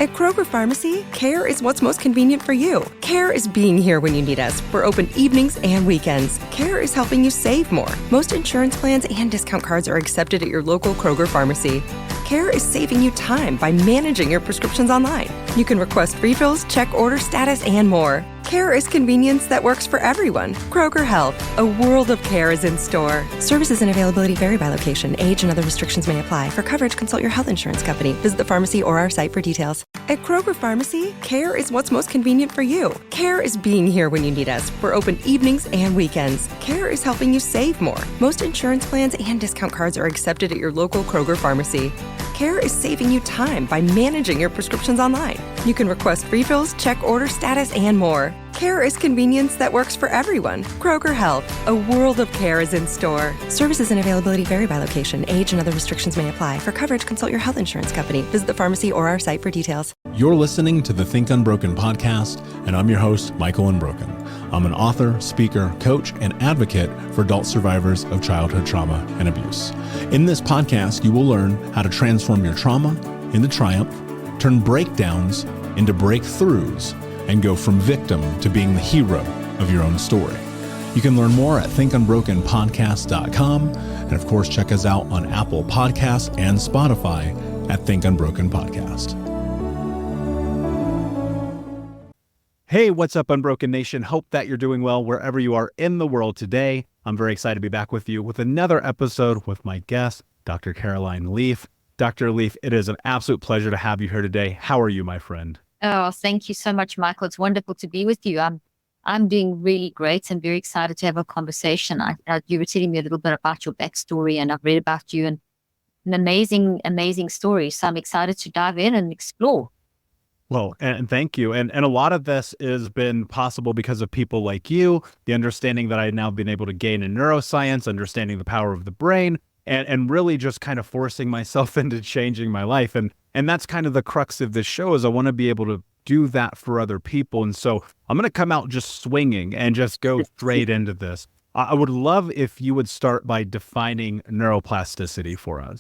At Kroger Pharmacy, care is what's most convenient for you. Care is being here when you need us. We're open evenings and weekends. Care is helping you save more. Most insurance plans and discount cards are accepted at your local Kroger Pharmacy. Care is saving you time by managing your prescriptions online. You can request refills, check order status, and more. Care is convenience that works for everyone. Kroger Health, a world of care is in store. Services and availability vary by location. Age and other restrictions may apply. For coverage, consult your health insurance company. Visit the pharmacy or our site for details. At Kroger Pharmacy, care is what's most convenient for you. Care is being here when you need us. We're open evenings and weekends. Care is helping you save more. Most insurance plans and discount cards are accepted at your local Kroger Pharmacy. Care is saving you time by managing your prescriptions online. You can request refills, check order status, and more. Care is convenience that works for everyone. Kroger Health, a world of care is in store. Services and availability vary by location. Age and other restrictions may apply. For coverage, consult your health insurance company. Visit the pharmacy or our site for details. You're listening to the Think Unbroken podcast, and I'm your host, Michael Unbroken. I'm an author, speaker, coach, and advocate for adult survivors of childhood trauma and abuse. In this podcast, you will learn how to transform your trauma into triumph, turn breakdowns into breakthroughs, and go from victim to being the hero of your own story. You can learn more at thinkunbrokenpodcast.com, and of course, check us out on Apple Podcasts and Spotify at Think Unbroken Podcast. Hey, what's up, Unbroken Nation? Hope that you're doing well wherever you are in the world today. I'm very excited to be back with you with another episode with my guest, Dr. Caroline Leaf. Dr. Leaf, it is an absolute pleasure to have you here today. How are you, my friend? Oh, thank you so much, Michael. It's wonderful to be with you. I'm doing really great and very excited to have a conversation. You were telling me a little bit about your backstory, and I've read about you, and an amazing story. So I'm excited to dive in and explore. Well, and thank you. And a lot of this has been possible because of people like you, the understanding that I've now been able to gain in neuroscience, understanding the power of the brain, and really just kind of forcing myself into changing my life. And that's kind of the crux of this show, is I want to be able to do that for other people. And so I'm going to come out just swinging and just go straight into this. I would love if you would start by defining neuroplasticity for us.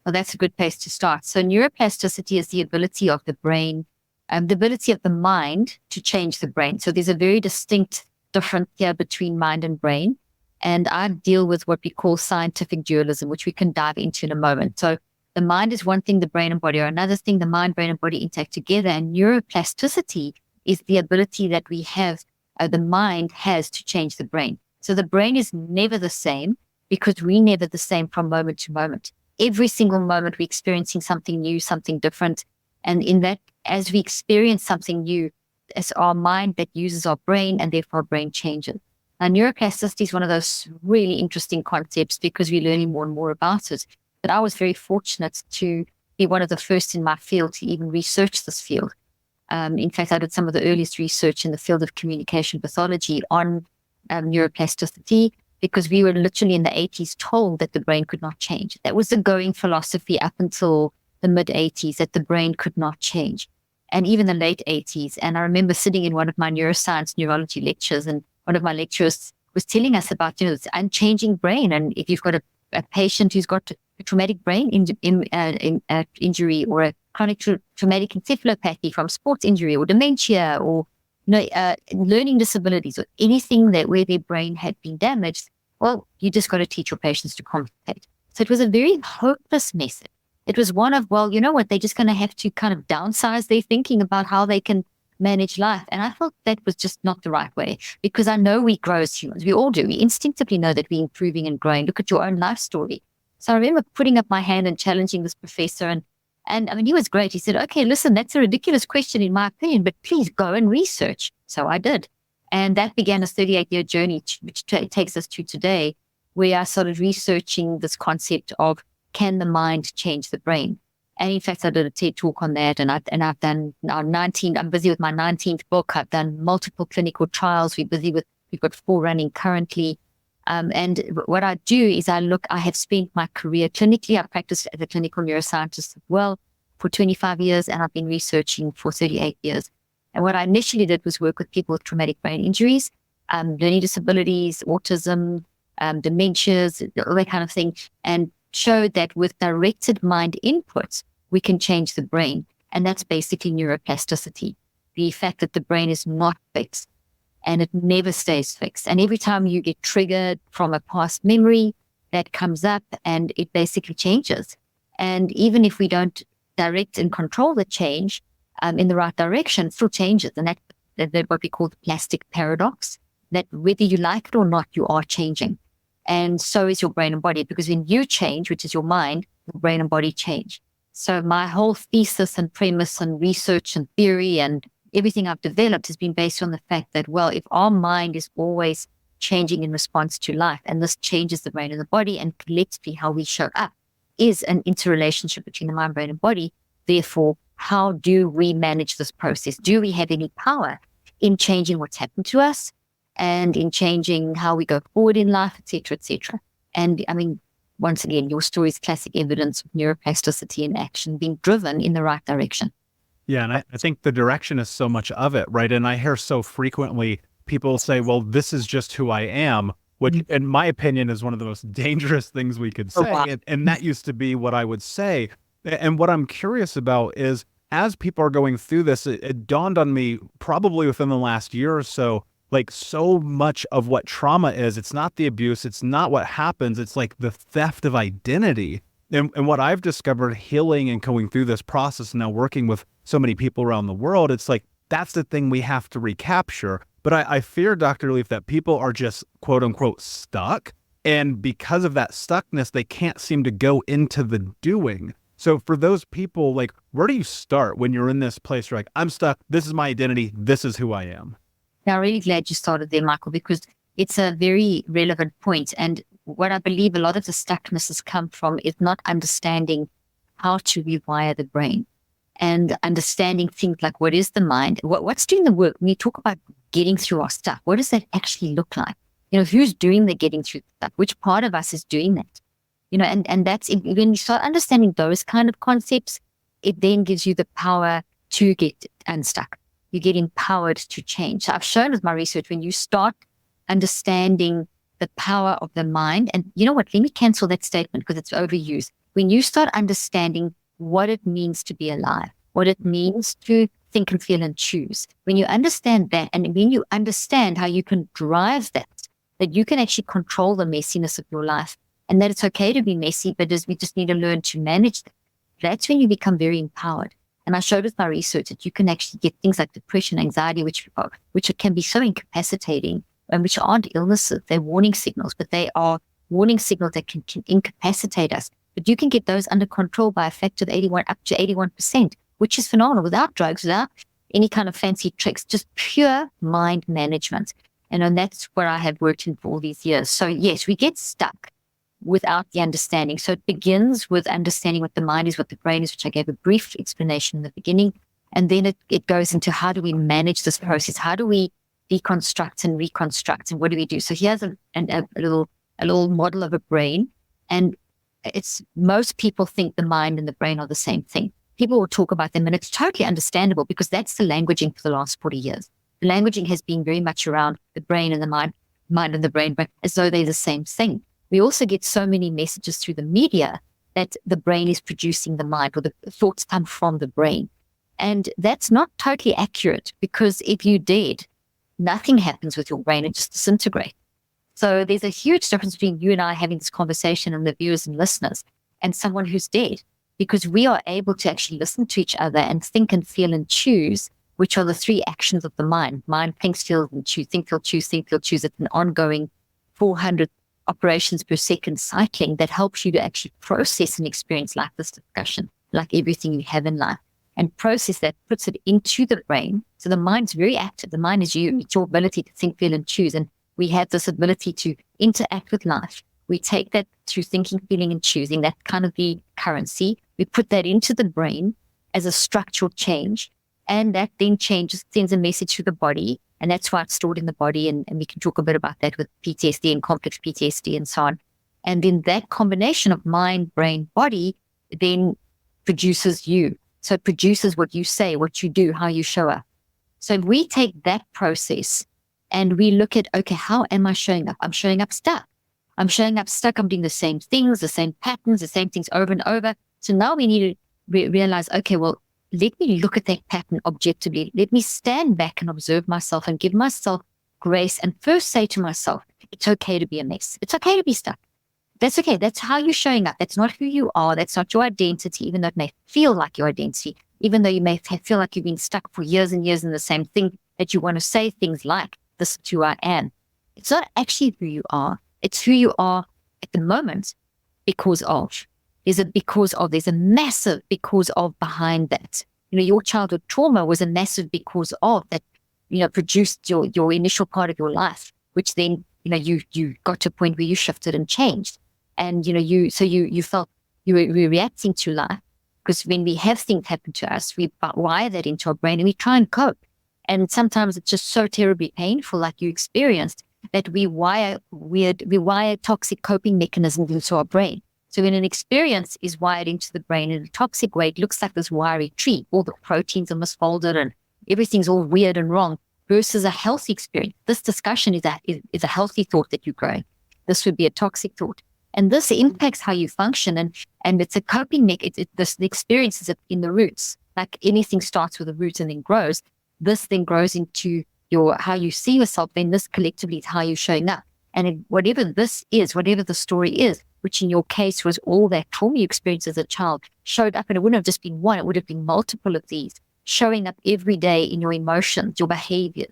Well, that's a good place to start. So neuroplasticity is the ability of the brain, the ability of the mind to change the brain. So there's a very distinct difference here between mind and brain. And I deal with what we call scientific dualism, which we can dive into in a moment. So the mind is one thing, the brain and body are another thing. The mind, brain, and body interact together. And neuroplasticity is the ability that we have, the mind has to change the brain. So the brain is never the same because we're never the same from moment to moment. Every single moment we're experiencing something new, something different. And in that, as we experience something new, it's our mind that uses our brain, and therefore our brain changes. Now, neuroplasticity is one of those really interesting concepts because we're learning more and more about it. But I was very fortunate to be one of the first in my field to even research this field. In fact, I did some of the earliest research in the field of communication pathology on neuroplasticity, because we were literally in the 80s told that the brain could not change. That was the going philosophy up until the mid-80s, that the brain could not change, and even the late 80s. And I remember sitting in one of my neuroscience neurology lectures, and one of my lecturers was telling us about, this unchanging brain. And if you've got a patient who's got a traumatic brain injury, or a chronic traumatic encephalopathy from sports injury, or dementia, or learning disabilities, or anything where their brain had been damaged, well, you just got to teach your patients to compensate. So it was a very hopeless method. It was one of, well, you know what, they're just going to have to kind of downsize their thinking about how they can manage life. And I thought that was just not the right way, because I know we grow as humans. We all do. We instinctively know that we're improving and growing. Look at your own life story. So I remember putting up my hand and challenging this professor. And I mean, he was great. He said, okay, listen, that's a ridiculous question in my opinion, but please go and research. So I did. And that began a 38-year journey, which takes us to today, where I started researching this concept of, can the mind change the brain? And in fact, I did a TED talk on that, and I've done now 19. I'm busy with my 19th book. I've done multiple clinical trials. We've got 4 running currently. And what I do is I have spent my career clinically. I practiced as a clinical neuroscientist as well for 25 years, and I've been researching for 38 years. And what I initially did was work with people with traumatic brain injuries, learning disabilities, autism, dementias, all that kind of thing, and showed that with directed mind inputs, we can change the brain. And that's basically neuroplasticity, the fact that the brain is not fixed and it never stays fixed. And every time you get triggered from a past memory, that comes up and it basically changes. And even if we don't direct and control the change in the right direction, it still changes. And that's what we call the plastic paradox, that whether you like it or not, you are changing. And so is your brain and body, because when you change, which is your mind, your brain and body change. So my whole thesis and premise and research and theory and everything I've developed has been based on the fact that, well, if our mind is always changing in response to life, and this changes the brain and the body, and collectively how we show up is an interrelationship between the mind, brain, and body. Therefore, how do we manage this process? Do we have any power in changing what's happened to us and in changing how we go forward in life, et cetera, et cetera? And I mean, once again, your story is classic evidence of neuroplasticity in action being driven in the right direction. Yeah, and I think the direction is so much of it, right? And I hear so frequently people say, well, this is just who I am, which in my opinion is one of the most dangerous things we could say. Wow. And that used to be what I would say. And what I'm curious about is, as people are going through this, it dawned on me probably within the last year or so, like so much of what trauma is, it's not the abuse, it's not what happens, it's like the theft of identity. And what I've discovered healing and going through this process and now working with so many people around the world, it's like, that's the thing we have to recapture. But I fear, Dr. Leaf, that people are just quote unquote stuck. And because of that stuckness, they can't seem to go into the doing. So for those people, like, where do you start when you're in this place? You're like, I'm stuck. This is my identity. This is who I am. Now, I'm really glad you started there, Michael, because it's a very relevant point. And what I believe a lot of the stuckness has come from is not understanding how to rewire the brain and understanding things like what is the mind, what's doing the work. When you talk about getting through our stuff, what does that actually look like? You know, who's doing the getting through stuff? Which part of us is doing that? You know, and that's when you start understanding those kind of concepts, it then gives you the power to get unstuck. You get empowered to change. So I've shown with my research, when you start understanding the power of the mind, and you know what, let me cancel that statement because it's overused. When you start understanding what it means to be alive, what it means to think and feel and choose, when you understand that, and when you understand how you can drive that you can actually control the messiness of your life, and that it's okay to be messy, but we just need to learn to manage that. That's when you become very empowered. And I showed with my research that you can actually get things like depression, anxiety, which can be so incapacitating, and which aren't illnesses. They're warning signals, but they are warning signals that can incapacitate us. But you can get those under control by a factor of 81, up to 81%, which is phenomenal, without drugs, without any kind of fancy tricks, just pure mind management. And that's where I have worked in for all these years. So yes, we get stuck without the understanding. So it begins with understanding what the mind is, what the brain is, which I gave a brief explanation in the beginning. And then it goes into how do we manage this process? How do we deconstruct and reconstruct? And what do we do? So here's a little model of a brain. And most people think the mind and the brain are the same thing. People will talk about them, and it's totally understandable because that's the languaging for the last 40 years. The languaging has been very much around the brain and the mind and the brain, but as though they're the same thing. We also get so many messages through the media that the brain is producing the mind, or the thoughts come from the brain. And that's not totally accurate, because if you did, nothing happens with your brain, it just disintegrates. So there's a huge difference between you and I having this conversation and the viewers and listeners and someone who's dead, because we are able to actually listen to each other and think and feel and choose, which are the three actions of the mind. Mind thinks, feels, and choose. Think, feel, choose, think, feel, choose. It's an ongoing 400 operations per second cycling that helps you to actually process and experience like this discussion, like everything you have in life, and process that, puts it into the brain. So the mind's very active. The mind is you. It's your ability to think, feel, and choose. And we have this ability to interact with life. We take that through thinking, feeling, and choosing. That's kind of the currency. We put that into the brain as a structural change. And that then sends a message to the body. And that's why it's stored in the body. And we can talk a bit about that with PTSD and complex PTSD and so on. And then that combination of mind, brain, body then produces you. So it produces what you say, what you do, how you show up. So if we take that process and we look at, okay, how am I showing up? I'm showing up stuck. I'm doing the same things, the same patterns, the same things over and over. So now we need to realize, okay, well, let me look at that pattern objectively. Let me stand back and observe myself and give myself grace and first say to myself, it's okay to be a mess. It's okay to be stuck. That's okay. That's how you're showing up. That's not who you are. That's not your identity, even though it may feel like your identity, even though you may feel like you've been stuck for years and years in the same thing, that you want to say things like, this is who I am. It's not actually who you are. It's who you are at the moment because of. There's a massive because of behind that. Your childhood trauma was a massive because of that, produced your initial part of your life, which then, you got to a point where you shifted and changed. And, you felt you were reacting to life, because when we have things happen to us, we wire that into our brain and we try and cope. And sometimes it's just so terribly painful, like you experienced, that we wire toxic coping mechanisms into our brain. So when an experience is wired into the brain in a toxic way, it looks like this wiry tree. All the proteins are misfolded and everything's all weird and wrong, versus a healthy experience. This discussion is a healthy thought that you're growing. This would be a toxic thought. And this impacts how you function. And it's a coping mechanism. The experience is in the roots. Like anything starts with a root and then grows. This then grows into how you see yourself. Then this collectively is how you're showing up. And whatever this is, whatever the story is, which in your case was all that trauma you experienced as a child, showed up, and it wouldn't have just been one, it would have been multiple of these, showing up every day in your emotions, your behavior,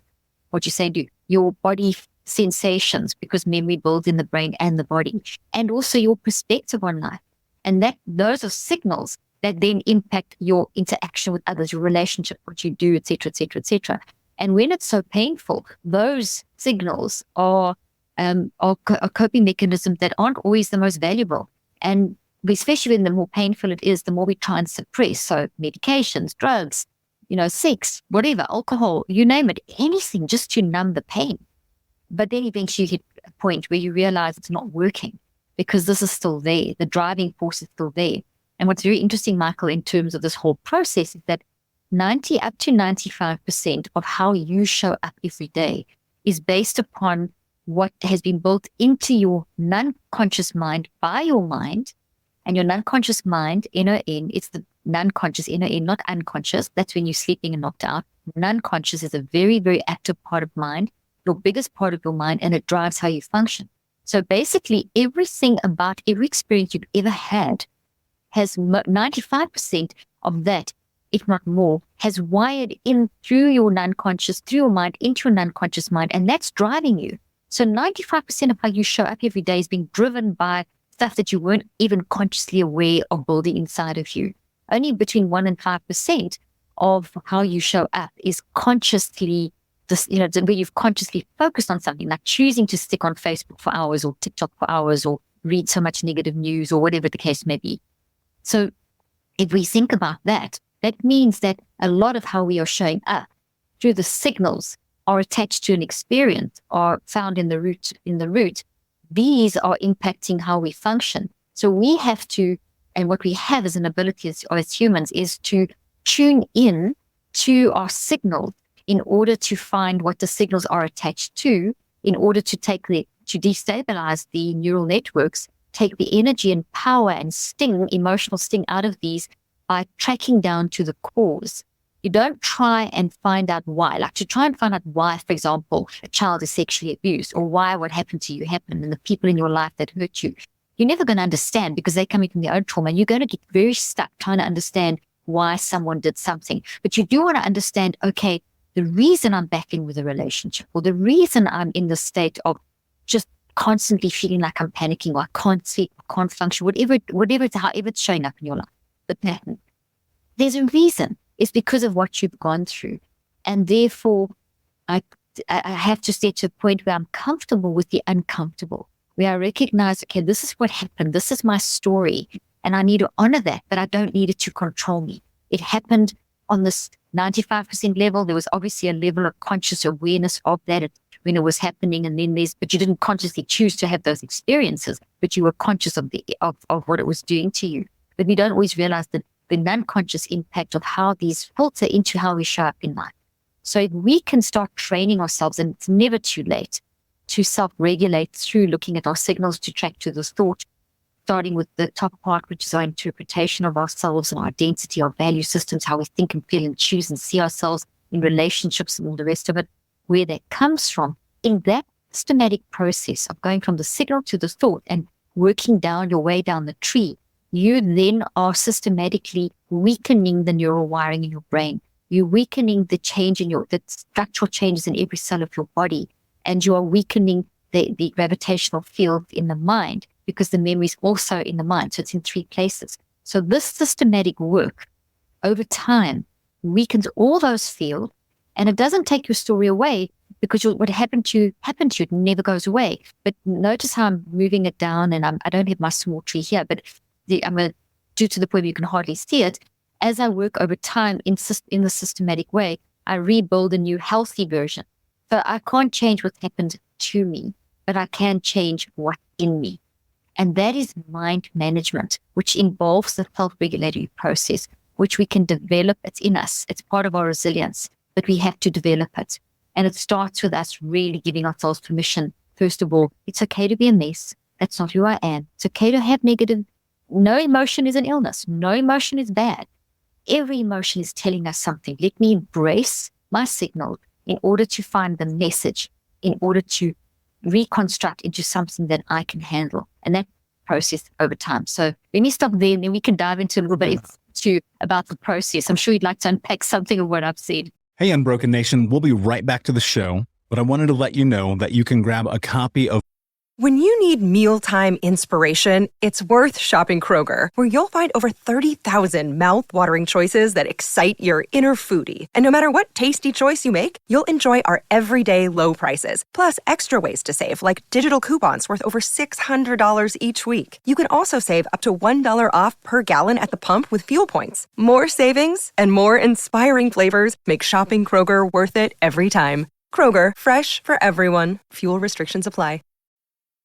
what you say, do, your body sensations, because memory builds in the brain and the body, and also your perspective on life. And those are signals that then impact your interaction with others, your relationship, what you do, et cetera, et cetera, et cetera. And when it's so painful, those signals are a coping mechanism that aren't always the most valuable. And especially when the more painful it is, the more we try and suppress. So medications, drugs, sex, whatever, alcohol, you name it, anything just to numb the pain. But then eventually you hit a point where you realize it's not working, because this is still there. The driving force is still there. And what's very interesting, Michael, in terms of this whole process is that 90 up to 95% of how you show up every day is based upon what has been built into your non-conscious mind by your mind. And your non-conscious mind, N-O-N, it's the non-conscious, N-O-N, not unconscious. That's when you're sleeping and knocked out. Non-conscious is a very, very active part of mind, your biggest part of your mind, and it drives how you function. So basically, everything about every experience you've ever had has 95% of that, if not more, has wired in through your non-conscious, through your mind, into your non-conscious mind, and that's driving you. So 95% of how you show up every day is being driven by stuff that you weren't even consciously aware of building inside of you. Only between 1% and 5% of how you show up is consciously, where you've consciously focused on something, like choosing to stick on Facebook for hours or TikTok for hours or read so much negative news or whatever the case may be. So if we think about that, that means that a lot of how we are showing up through the signals are attached to an experience, are found in the root. These are impacting how we function. So we have to, and what we have as an ability as humans is to tune in to our signals in order to find what the signals are attached to, in order to to destabilize the neural networks, take the energy and power and emotional sting out of these by tracking down to the cause. You don't try and find out why. Like to try and find out why, for example, a child is sexually abused, or why what happened to you happened and the people in your life that hurt you. You're never going to understand, because they're coming from their own trauma. You're going to get very stuck trying to understand why someone did something. But you do want to understand, okay, the reason I'm back in with a relationship, or the reason I'm in the state of just constantly feeling like I'm panicking, or I can't sleep, I can't function, however it's showing up in your life, the pattern. There's a reason. It's because of what you've gone through. And therefore, I have to get to a point where I'm comfortable with the uncomfortable, where I recognize, okay, this is what happened. This is my story. And I need to honor that, but I don't need it to control me. It happened on this 95% level. There was obviously a level of conscious awareness of that when it was happening. And then but you didn't consciously choose to have those experiences, but you were conscious of what it was doing to you. But we don't always realize that the non-conscious impact of how these filter into how we show up in life. So if we can start training ourselves, and it's never too late, to self-regulate through looking at our signals to track to this thought, starting with the top part, which is our interpretation of ourselves and our identity, our value systems, how we think and feel and choose and see ourselves in relationships and all the rest of it, where that comes from. In that systematic process of going from the signal to the thought and working down your way down the tree, you then are systematically weakening the neural wiring in your brain. You're weakening the structural changes in every cell of your body, and you are weakening the gravitational field in the mind, because the memory is also in the mind. So it's in 3 places. So this systematic work over time weakens all those fields, and it doesn't take your story away, because what happened to you, it never goes away. But notice how I'm moving it down, and I don't have my small tree here, but I'm going to do to the point where you can hardly see it. As I work over time in the systematic way, I rebuild a new healthy version. So I can't change what happened to me, but I can change what's in me. And that is mind management, which involves the self-regulatory process, which we can develop. It's in us. It's part of our resilience, but we have to develop it. And it starts with us really giving ourselves permission. First of all, it's okay to be a mess. That's not who I am. It's okay to have negative. No emotion is an illness. No emotion is bad. Every emotion is telling us something. Let me embrace my signal in order to find the message, in order to reconstruct into something that I can handle. And that process over time. So let me stop there, and then we can dive into a little bit about the process. I'm sure you'd like to unpack something of what I've said. Hey, Unbroken Nation, we'll be right back to the show, but I wanted to let you know that you can grab a copy of When you need mealtime inspiration, it's worth shopping Kroger, where you'll find over 30,000 mouth-watering choices that excite your inner foodie. And no matter what tasty choice you make, you'll enjoy our everyday low prices, plus extra ways to save, like digital coupons worth over $600 each week. You can also save up to $1 off per gallon at the pump with fuel points. More savings and more inspiring flavors make shopping Kroger worth it every time. Kroger, fresh for everyone. Fuel restrictions apply.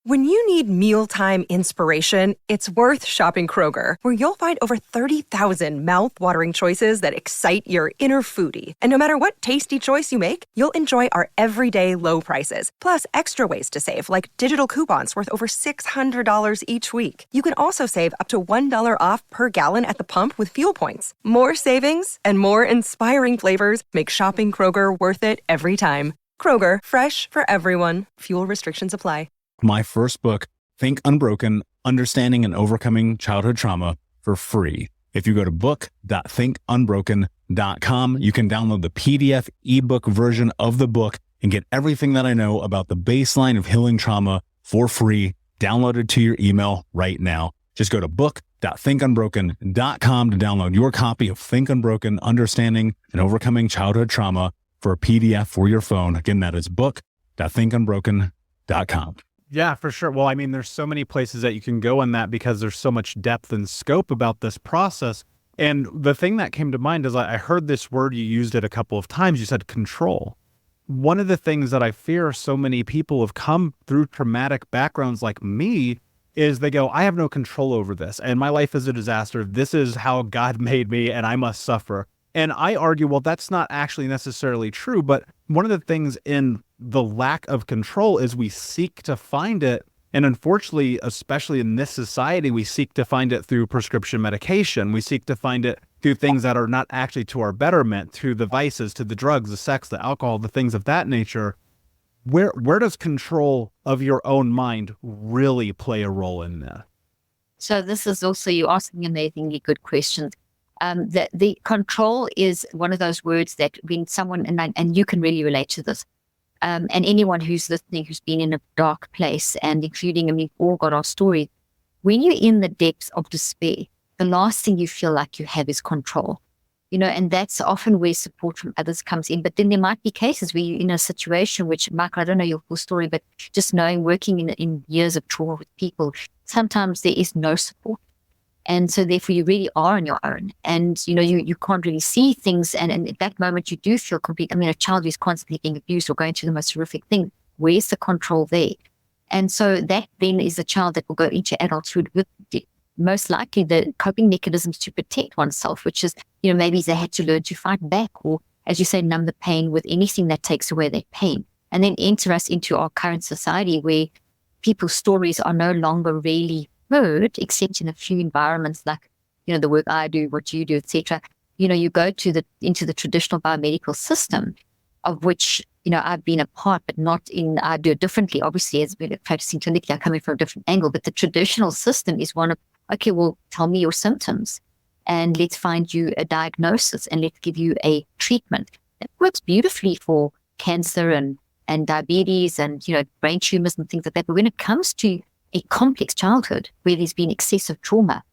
When you need mealtime inspiration, it's worth shopping Kroger, where you'll find over 30,000 mouth-watering choices that excite your inner foodie. And no matter what tasty choice you make, you'll enjoy our everyday low prices, plus extra ways to save, like digital coupons worth over $600 each week. You can also save up to $1 off per gallon at the pump with fuel points. More savings and more inspiring flavors make shopping Kroger worth it every time. Kroger, fresh for everyone. Fuel restrictions apply. my first book, Think Unbroken, Understanding and Overcoming Childhood Trauma, for free. If you go to book.thinkunbroken.com, you can download the PDF ebook version of the book and get everything that I know about the baseline of healing trauma for free, downloaded to your email right now. Just go to book.thinkunbroken.com to download your copy of Think Unbroken, Understanding and Overcoming Childhood Trauma for a PDF for your phone. Again, that is book.thinkunbroken.com. Yeah, for sure. Well, I mean, there's so many places that you can go in that, because there's so much depth and scope about this process. And the thing that came to mind is I heard this word, you used it a couple of times. You said control. One of the things that I fear so many people have come through traumatic backgrounds like me is they go, I have no control over this, and my life is a disaster. This is how God made me, and I must suffer. And I argue, well, that's not actually necessarily true. But one of the things in the lack of control is we seek to find it. And unfortunately, especially in this society, we seek to find it through prescription medication. We seek to find it through things that are not actually to our betterment, through the vices, to the drugs, the sex, the alcohol, the things of that nature. Where does control of your own mind really play a role in that? So this is also, you asking amazingly good questions. That the control is one of those words that when someone, and you can really relate to this, and anyone who's listening who's been in a dark place, and including, I mean, we've all got our story. When you're in the depths of despair, the last thing you feel like you have is control. And that's often where support from others comes in. But then there might be cases where you're in a situation which, Michael, I don't know your full story, but just knowing, working in years of trauma with people, sometimes there is no support. And so therefore you really are on your own, and you can't really see things. And at that moment you do feel complete. I mean, a child who's constantly being abused or going through the most horrific thing, where's the control there? And so that then is a child that will go into adulthood with most likely the coping mechanisms to protect oneself, which is, maybe they had to learn to fight back, or, as you say, numb the pain with anything that takes away their pain, and then enter us into our current society where people's stories are no longer really heard, except in a few environments like, the work I do, what you do, etc. You go into the traditional biomedical system, of which, I've been a part, but not in, I do it differently. Obviously, as we're practicing clinically, I'm coming from a different angle, but the traditional system is one of, okay, well, tell me your symptoms and let's find you a diagnosis and let's give you a treatment. It works beautifully for cancer and diabetes and, brain tumors and things like that. But when it comes to a complex childhood where there's been excessive trauma,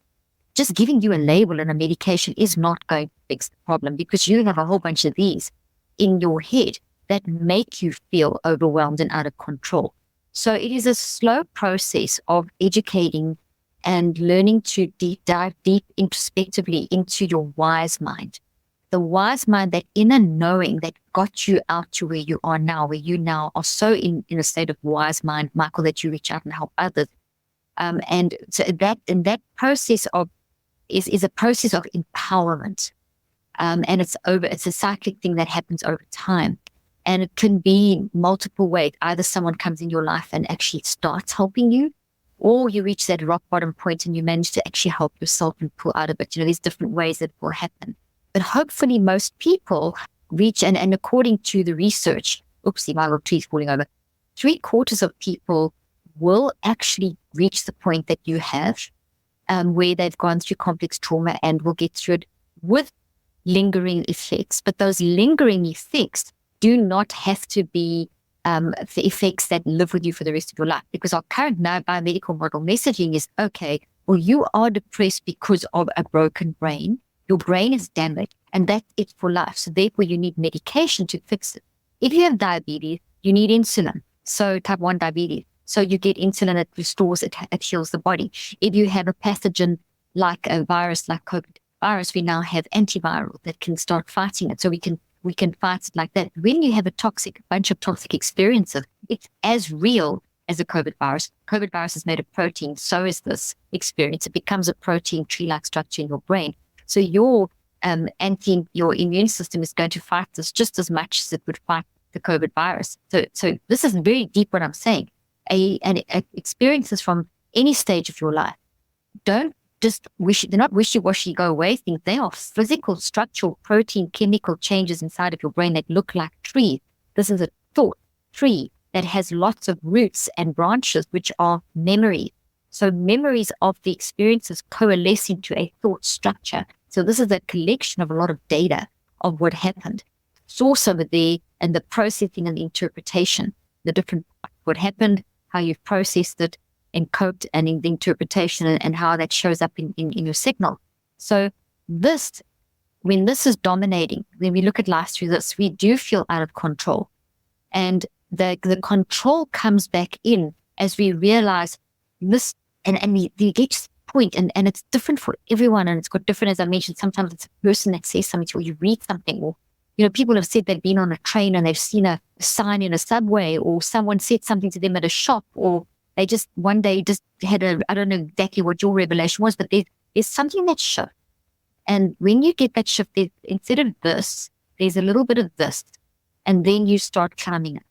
just giving you a label and a medication is not going to fix the problem, because you have a whole bunch of these in your head that make you feel overwhelmed and out of control. So it is a slow process of educating and learning to dive deep introspectively into your wise mind. The wise mind, that inner knowing that got you out to where you are now, where you now are so in a state of wise mind, Michael, that you reach out and help others. And so that process is a process of empowerment. And it's a cyclic thing that happens over time. And it can be multiple ways. Either someone comes in your life and actually starts helping you, or you reach that rock bottom point and you manage to actually help yourself and pull out of it. There's different ways that will happen. But hopefully most people reach, and according to the research, oopsie, my little tree's falling over, 3/4 of people will actually reach the point that you have, where they've gone through complex trauma and will get through it with lingering effects. But those lingering effects do not have to be the effects that live with you for the rest of your life, because our current now biomedical model messaging is, okay, well, you are depressed because of a broken brain. Your brain is damaged, and that's it for life. So therefore, you need medication to fix it. If you have diabetes, you need insulin. So type 1 diabetes. So you get insulin, it restores, it heals the body. If you have a pathogen like a virus, like COVID virus, we now have antiviral that can start fighting it. So we can fight it like that. When you have a bunch of toxic experiences, it's as real as a COVID virus. COVID virus is made of protein. So is this experience. It becomes a protein tree-like structure in your brain. So your immune system is going to fight this just as much as it would fight the COVID virus. So this is very deep what I'm saying. And experiences from any stage of your life, don't just they're not wishy-washy, go away things. They are physical, structural, protein, chemical changes inside of your brain that look like trees. This is a thought tree that has lots of roots and branches, which are memories. So memories of the experiences coalesce into a thought structure. So this is a collection of a lot of data of what happened. Source over there, and the processing and the interpretation, the different, what happened, how you've processed it and coped, and in the interpretation and how that shows up in your signal. So when this is dominating, when we look at life through this, we do feel out of control. And the control comes back in as we realize this, and we get to the point, and it's different for everyone, and it's got different, as I mentioned, sometimes it's a person that says something to you, or you read something, or people have said they've been on a train and they've seen a sign in a subway, or someone said something to them at a shop, or they just one day just had I don't know exactly what your revelation was, but there's something that shift. And when you get that shift, instead of this, there's a little bit of this, and then you start climbing up.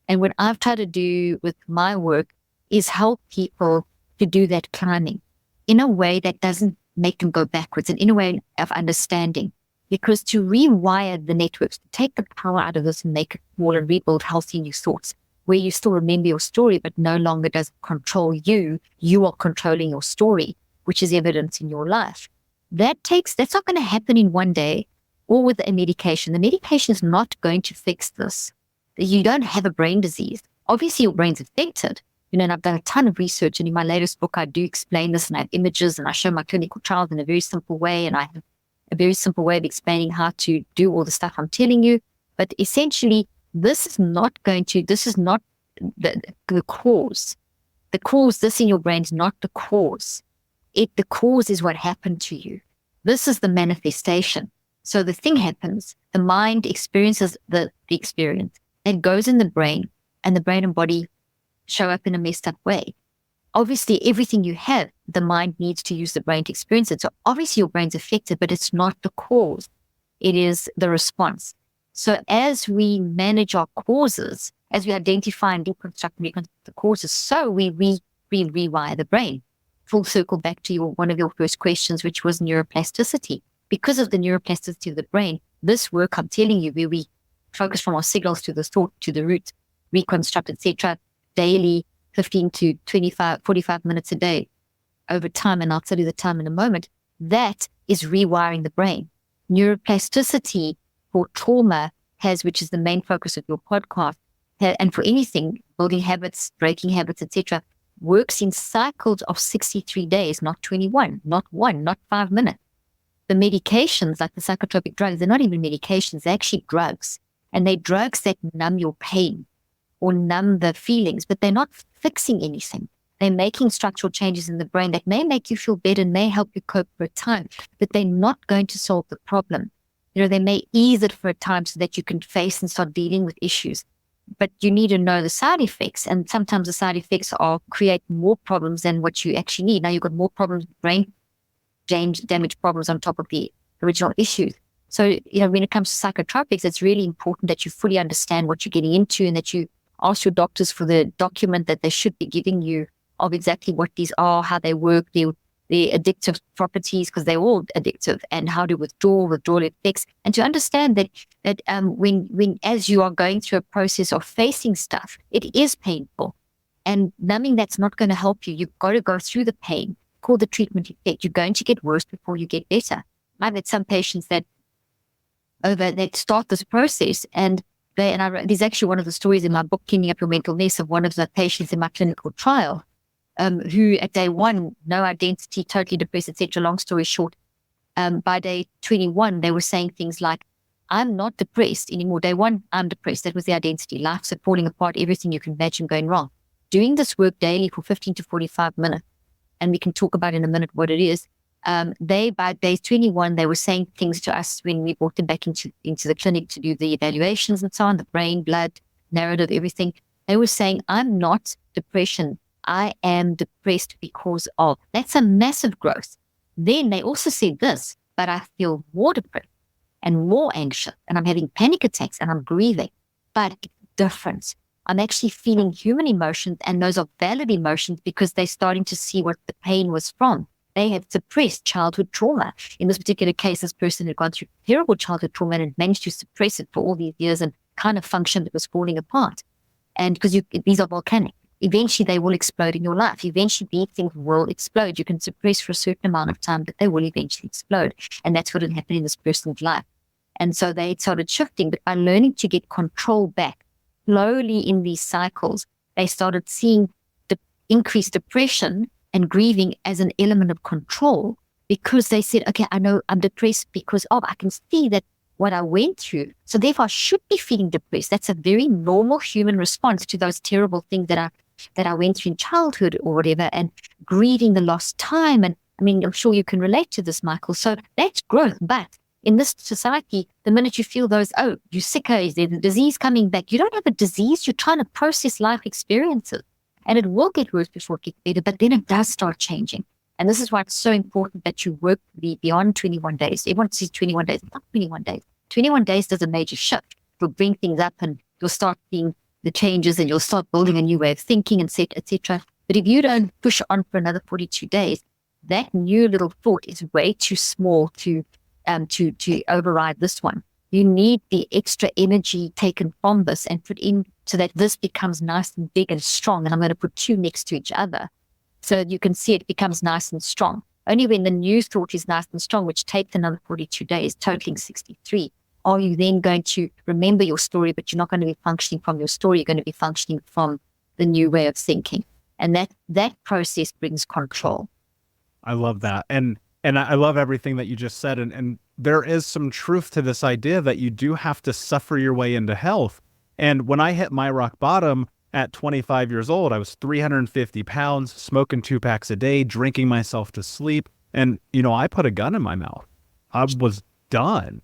And what I've tried to do with my work is help people to do that climbing in a way that doesn't make them go backwards, and in a way of understanding. Because to rewire the networks, to take the power out of this and make it small and rebuild healthy new thoughts, where you still remember your story, but no longer does it control you. You are controlling your story, which is evidence in your life. That's not going to happen in one day or with a medication. The medication is not going to fix this. You don't have a brain disease. Obviously, your brain's affected. And I've done a ton of research, and in my latest book, I do explain this, and I have images, and I show my clinical trials in a very simple way, and I have a very simple way of explaining how to do all the stuff I'm telling you. But essentially, this is not the cause. The cause, this in your brain is not the cause. The cause is what happened to you. This is the manifestation. So the thing happens, the mind experiences the experience. It goes in the brain, and the brain and body show up in a messed up way. Obviously, everything you have, the mind needs to use the brain to experience it. So obviously your brain's affected, but it's not the cause. It is the response. So as we manage our causes, as we identify and deconstruct the causes, so we rewire the brain. full circle back to one of your first questions, which was neuroplasticity. Because of the neuroplasticity of the brain, this work I'm telling you, where we focus from our signals to the thought, to the root, reconstruct, etc., daily, 15 to 25, 45 minutes a day over time, and I'll tell you the time in a moment, that is rewiring the brain. Neuroplasticity for trauma which is the main focus of your podcast, and for anything, building habits, breaking habits, etc., works in cycles of 63 days, not 21, not 1, not 5 minutes. The medications, like the psychotropic drugs, they're not even medications, they're actually drugs. And they're drugs that numb your pain or numb the feelings, but they're not fixing anything. They're making structural changes in the brain that may make you feel better and may help you cope for a time, but they're not going to solve the problem. They may ease it for a time so that you can face and start dealing with issues. But you need to know the side effects, and sometimes the side effects create more problems than what you actually need. Now you've got more problems, brain damage problems on top of the original issues. So, when it comes to psychotropics, it's really important that you fully understand what you're getting into and that you ask your doctors for the document that they should be giving you of exactly what these are, how they work, the addictive properties, because they're all addictive, and how to withdrawal effects, and to understand that when as you are going through a process of facing stuff, it is painful, and numbing that's not going to help you. You've got to go through the pain, called the treatment effect. You're going to get worse before you get better. I've had some patients that start this process, and there's actually one of the stories in my book, Cleaning Up Your Mental Mess, of one of the patients in my clinical trial, who at day 1, no identity, totally depressed, etc. Long story short, by day 21, they were saying things like, I'm not depressed anymore. Day 1, I'm depressed. That was the identity. Life's falling apart, everything you can imagine going wrong. Doing this work daily for 15 to 45 minutes, and we can talk about in a minute what it is. By day 21, they were saying things to us when we brought them back into the clinic to do the evaluations and so on, the brain, blood, narrative, everything. They were saying, I'm not depression. I am depressed because of. That's a massive growth. Then they also said this, but I feel more depressed and more anxious, and I'm having panic attacks and I'm grieving. But it's different. I'm actually feeling human emotions, and those are valid emotions because they're starting to see what the pain was from. They have suppressed childhood trauma. In this particular case, this person had gone through terrible childhood trauma and had managed to suppress it for all these years and kind of functioned. It was falling apart. And because these are volcanic, eventually they will explode in your life. Eventually these things will explode. You can suppress for a certain amount of time, but they will eventually explode. And that's what had happened in this person's life. And so they started shifting, but by learning to get control back slowly in these cycles, they started seeing the increased depression and grieving as an element of control, because they said, okay, I know I'm depressed because I can see that what I went through. So therefore I should be feeling depressed. That's a very normal human response to those terrible things that I went through in childhood or whatever, and grieving the lost time. And I mean, I'm sure you can relate to this, Michael. So that's growth. But in this society, the minute you feel those, you're sicker, is there the disease coming back? You don't have a disease. You're trying to process life experiences. And it will get worse before it gets better, but then it does start changing. And this is why it's so important that you work beyond 21 days. Everyone sees 21 days, not 21 days. 21 days does a major shift. You'll bring things up and you'll start seeing the changes, and you'll start building a new way of thinking, and etc. But if you don't push on for another 42 days, that new little thought is way too small to override this one. You need the extra energy taken from this and put in so that this becomes nice and big and strong. And I'm going to put 2 next to each other so that you can see it becomes nice and strong. Only when the new thought is nice and strong, which takes another 42 days, totaling 63, are you then going to remember your story, but you're not going to be functioning from your story. You're going to be functioning from the new way of thinking. And that process brings control. I love that. And I love everything that you just said. And there is some truth to this idea that you do have to suffer your way into health. And when I hit my rock bottom at 25 years old, I was 350 pounds, smoking 2 packs a day, drinking myself to sleep. And, I put a gun in my mouth. I was done.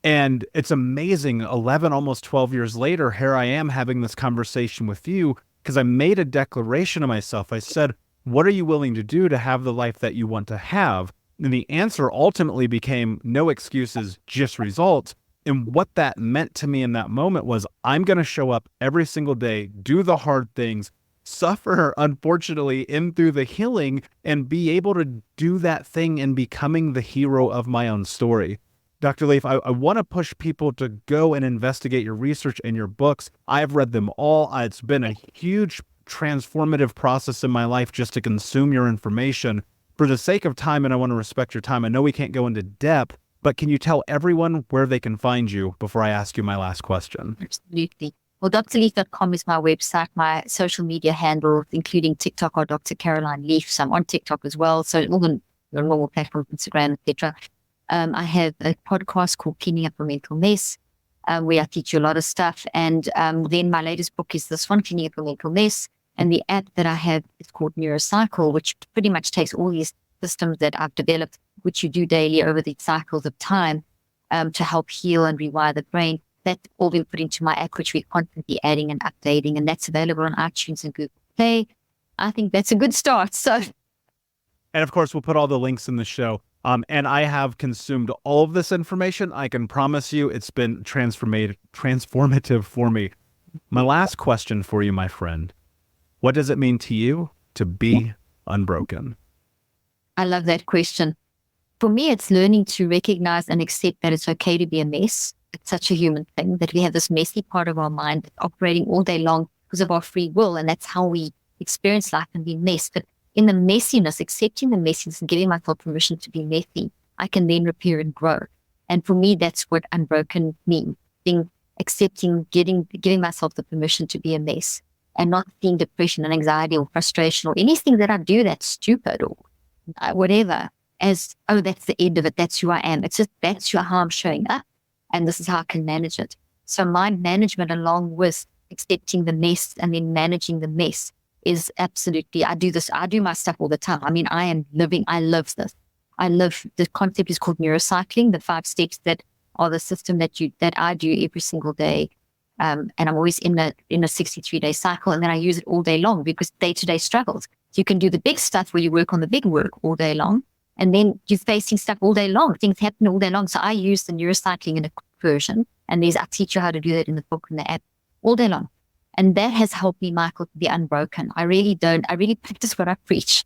And it's amazing. 11, almost 12 years later, here I am having this conversation with you because I made a declaration to myself. I said, what are you willing to do to have the life that you want to have? And the answer ultimately became no excuses, just results. And what that meant to me in that moment was, I'm going to show up every single day, do the hard things, suffer, unfortunately, in through the healing and be able to do that thing and becoming the hero of my own story. Dr. Leaf, I want to push people to go and investigate your research and your books. I've read them all. It's been a huge transformative process in my life just to consume your information. For the sake of time, and I want to respect your time, I know we can't go into depth, but can you tell everyone where they can find you before I ask you my last question? Absolutely. Well, drleaf.com is my website. My social media handle, including TikTok, are Dr. Caroline Leaf. So I'm on TikTok as well. So all the normal platforms, Instagram, etc. I have a podcast called Cleaning Up a Mental Mess, where I teach you a lot of stuff. And then my latest book is this one, Cleaning Up a Mental Mess. And the app that I have is called Neurocycle, which pretty much takes all these systems that I've developed, which you do daily over the cycles of time, to help heal and rewire the brain. That's all been put into my app, which we're constantly adding and updating, and that's available on iTunes and Google Play. I think that's a good start. So, and of course, we'll put all the links in the show. And I have consumed all of this information. I can promise you it's been transformative for me. My last question for you, my friend, what does it mean to you to be unbroken? I love that question. For me, it's learning to recognize and accept that it's okay to be a mess. It's such a human thing that we have this messy part of our mind that's operating all day long because of our free will. And that's how we experience life and be messed. But in the messiness, accepting the messiness and giving myself permission to be messy, I can then repair and grow. And for me, that's what unbroken means. Accepting, giving myself the permission to be a mess and not seeing depression and anxiety or frustration or anything that I do that's stupid or whatever as, oh, that's the end of it. That's who I am. It's just, that's how I'm showing up. And this is how I can manage it. So mind management, along with accepting the mess and then managing the mess, is absolutely, I do my stuff all the time. I mean, I love this. The concept is called neurocycling, the 5 steps that are the system that I do every single day. And I'm always in a 63-day cycle, and then I use it all day long because day-to-day struggles. You can do the big stuff where you work on the big work all day long, and then you're facing stuff all day long. Things happen all day long. So I use the neurocycling in a version, and I teach you how to do that in the book and the app all day long. And that has helped me, Michael, to be unbroken. I really practice what I preach.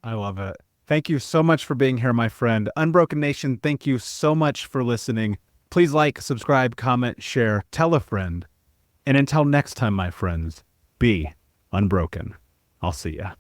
I love it. Thank you so much for being here, my friend. Unbroken Nation, thank you so much for listening. Please like, subscribe, comment, share, tell a friend. And until next time, my friends, be unbroken. I'll see ya.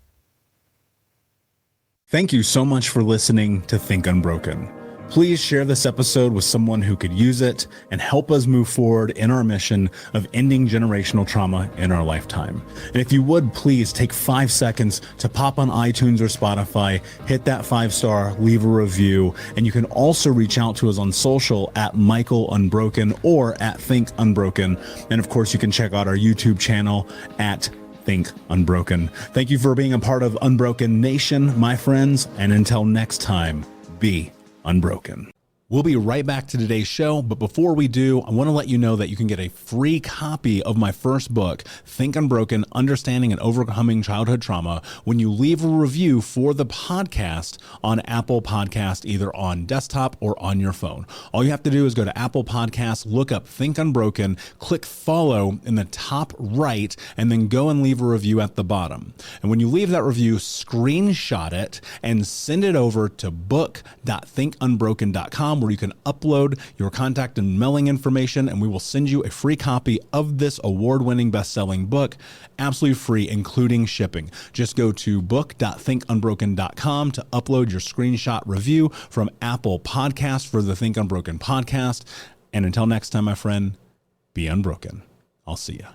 Thank you so much for listening to Think Unbroken. Please share this episode with someone who could use it and help us move forward in our mission of ending generational trauma in our lifetime. And if you would, please take 5 seconds to pop on iTunes or Spotify, hit that 5-star, leave a review, and you can also reach out to us on social at Michael Unbroken or at Think Unbroken. And of course, you can check out our YouTube channel at Think Unbroken. Thank you for being a part of Unbroken Nation, my friends, and until next time, be unbroken. We'll be right back to today's show, but before we do, I want to let you know that you can get a free copy of my first book, Think Unbroken, Understanding and Overcoming Childhood Trauma, when you leave a review for the podcast on Apple Podcast, either on desktop or on your phone. All you have to do is go to Apple Podcasts, look up Think Unbroken, click follow in the top right, and then go and leave a review at the bottom. And when you leave that review, screenshot it and send it over to book.thinkunbroken.com, where you can upload your contact and mailing information, and we will send you a free copy of this award-winning best-selling book, absolutely free, including shipping. Just go to book.thinkunbroken.com to upload your screenshot review from Apple Podcasts for the Think Unbroken podcast. And until next time, my friend, be unbroken. I'll see ya.